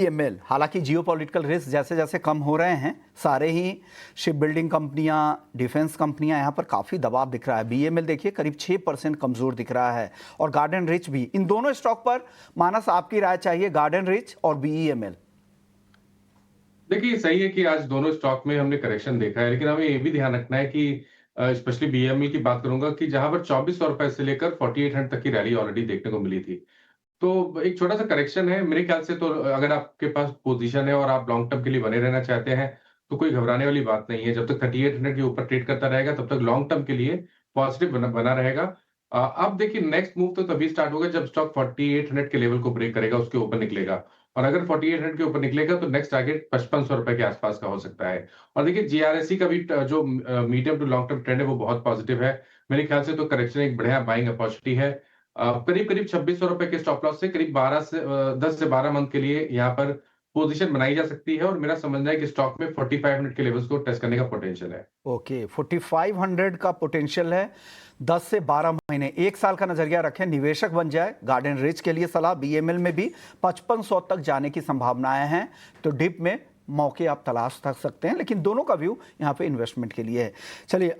BEML, हालांकि geopolitical risk जैसे जैसे कम हो रहे हैं, सारे ही शिप बिल्डिंग कंपनियां, डिफेंस कंपनियां, यहाँ पर काफ़ी दबाव दिख रहा है। बीईएमएल देखिए करीब 6% कमज़ोर दिख रहा है, और गार्डन रिच भी। इन दोनों स्टॉक पर मानस आपकी राय चाहिए, गार्डन रिच और बीईएमएल। देखिए, सही है कि आज दोनों स्टॉक में हमने करेक्शन देखा है, लेकिन हमें ये भी ध्यान रखना है कि स्पेशली बीईएमएल की बात करूंगा कि जहां पर ₹2400 से लेकर 4800 तक की रैली ऑलरेडी देखने को मिली थी। तो एक छोटा-सा करेक्शन है, मेरे ख्याल से तो अगर आपके पास पोज़ीशन है और आप लॉन्ग टर्म के लिए बने रहना चाहते हैं, तो कोई घबराने वाली बात नहीं है। जब तक 3800 के ऊपर ट्रेड करता रहेगा, तब तक लॉन्ग टर्म के लिए पॉज़िटिव बना बना रहेगा। अब देखिए नेक्स्ट मूव तो तभी स्टार्ट होगा जब स्टॉक 4800 के लेवल को ब्रेक करेगा, उसके ऊपर निकलेगा। और अगर 4800 के ऊपर निकलेगा, तो नेक्स्ट टारगेट ₹5500 के आसपास का हो सकता है। और देखिए जीआरएसई का भी जो medium to long term trend है, वो बहुत पॉज़िटिव है। मेरे ख्याल से तो करेक्शन एक बढ़िया बाइंग अपॉर्चुनिटी है। करीब-करीब ₹2600 के स्टॉप लॉस से करीब 10 से 12 मंथ के लिए यहाँ पर पोज़ीशन बनाई जा सकती है और मेरा समझना है कि स्टॉक में 4500 के लेवल्स को टेस्ट करने का पोटेंशियल है। ओके, 4500 का पोटेंशियल है। 10 से 12 महीने, 1 साल का नजरिया रखें, निवेशक बन जाए। गार्डन रिच के लिए सलाह, बीईएमएल में भी 5500 तक जाने की संभावनाएं हैं, तो डिप में मौके आप तलाश कर सकते हैं, लेकिन दोनों का व्यू यहाँ पे इन्वेस्टमेंट के लिए है। चलिए,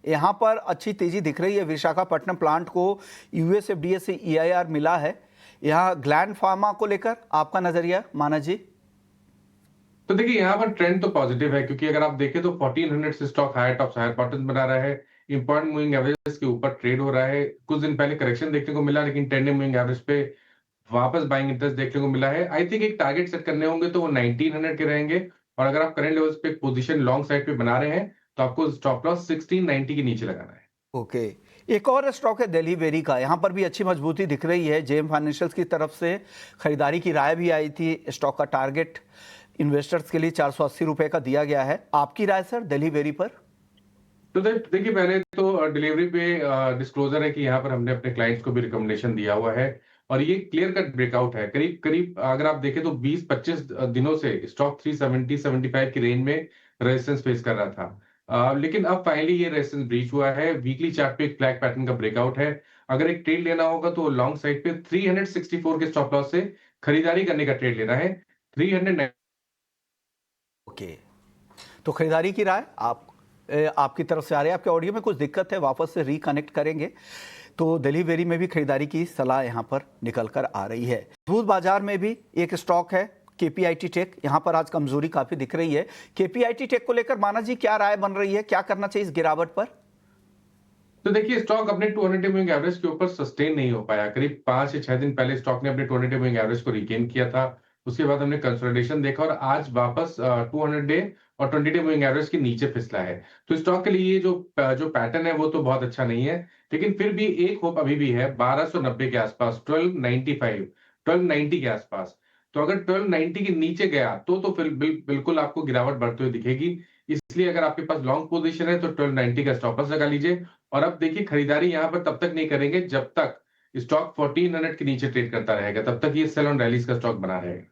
यहाँ पर अच्छी तेजी दिख रही है। विशाखापट्टनम प्लांट को यूएसएफडीए से ईआईआर मिला है। यहाँ ग्लैंड फार्मा को लेकर आपका नजरिया, मानस जी? तो देखिए यहाँ पर ट्रेंड तो पॉजिटिव है क्योंकि अगर आप देखें तो 1400 से stock higher tops higher bottoms बना रहा है। इंपॉर्टेंट मूविंग एवरेज के ऊपर ट्रेड हो रहा है। कुछ दिन पहले करेक्शन देखने को मिला, लेकिन 10 डे मूविंग एवरेज पे वापस बाइंग इंटरेस्ट देखने को मिला है। आई थिंक एक टारगेट सेट करने होंगे तो वो 1900 के रहेंगे, और अगर आप करंट लेवल्स पे पोजीशन लॉन्ग साइड पे बना रहे हैं तो आपको स्टॉप लॉस 1690 के नीचे लगाना है। ओके, एक और स्टॉक है दिल्ली वेरी का। यहाँ पर भी अच्छी मजबूती दिख रही है। जेएम फाइनेंशियल्स की तरफ से खरीदारी की राय भी आई थी। स्टॉक का टारगेट इन्वेस्टर्स के लिए ₹480 का दिया गया है। आपकी राय सर दिल्ली वेरी पर? तो देखिए पहले तो डिलीवरी पे डिस्क्लोजर है कि यहाँ पर हमने अपने क्लाइंट्स को भी रिकमेंडेशन दिया हुआ है, और ये क्लियर कट ब्रेकआउट है। करीब करीब अगर आप देखें तो 20-25 दिनों से स्टॉक 370-75 की रेंज में रेजिस्टेंस फेस कर रहा था। लेकिन अब फाइनली ये रेजिस्टेंस ब्रीच हुआ है। वीकली चार्ट पे एक फ्लैग पैटर्न का ब्रेकआउट है। अगर एक ट्रेड लेना होगा तो लॉन्ग साइड पे 364 के स्टॉप लॉस से खरीदारी करने का ट्रेड लेना है। 300। ओके, तो खरीदारी की राय आपकी तरफ से आ रही है। आपके ऑडियो में कुछ दिक्कत है, वापस से रिकनेक्ट करेंगे। तो दिल्ली वेरी में भी खरीदारी की सलाह यहाँ पर निकल कर आ रही है। दूध बाजार में भी एक स्टॉक है केपीआईटी टेक। यहाँ पर आज कमजोरी काफी दिख रही है। केपीआईटी टेक को लेकर मानस जी क्या राय बन रही है, क्या करना चाहिए इस गिरावट पर? तो देखिए स्टॉक अपने 200 डे मूविंग एवरेज के ऊपर सस्टेन नहीं हो पाया। करीब 5 से 6 दिन पहले स्टॉक ने अपने 200 डे मूविंग एवरेज को रिगेन किया था। उसके बाद हमने कंसोलिडेशन देखा और आज वापस 200 डे और 20 डे मूविंग एवरेज के नीचे फिसला है। तो स्टॉक के लिए ये जो पैटर्न है वो तो बहुत अच्छा नहीं है, लेकिन फिर भी एक होप अभी भी है 1290 के आसपास, 1295, 1290 के आसपास। तो अगर 1290 के नीचे गया तो फिर बिल्कुल आपको गिरावट बढ़ते हुए दिखेगी। इसलिए अगर आपके पास लॉन्ग पोजीशन है तो 1290 का स्टॉप लॉस लगा लीजिए। और अब देखिए खरीदारी यहाँ पर तब तक नहीं करेंगे जब तक स्टॉक 1400 के नीचे ट्रेड करता रहेगा, तब तक ये सेल ऑन रैलीज का स्टॉक बना रहेगा।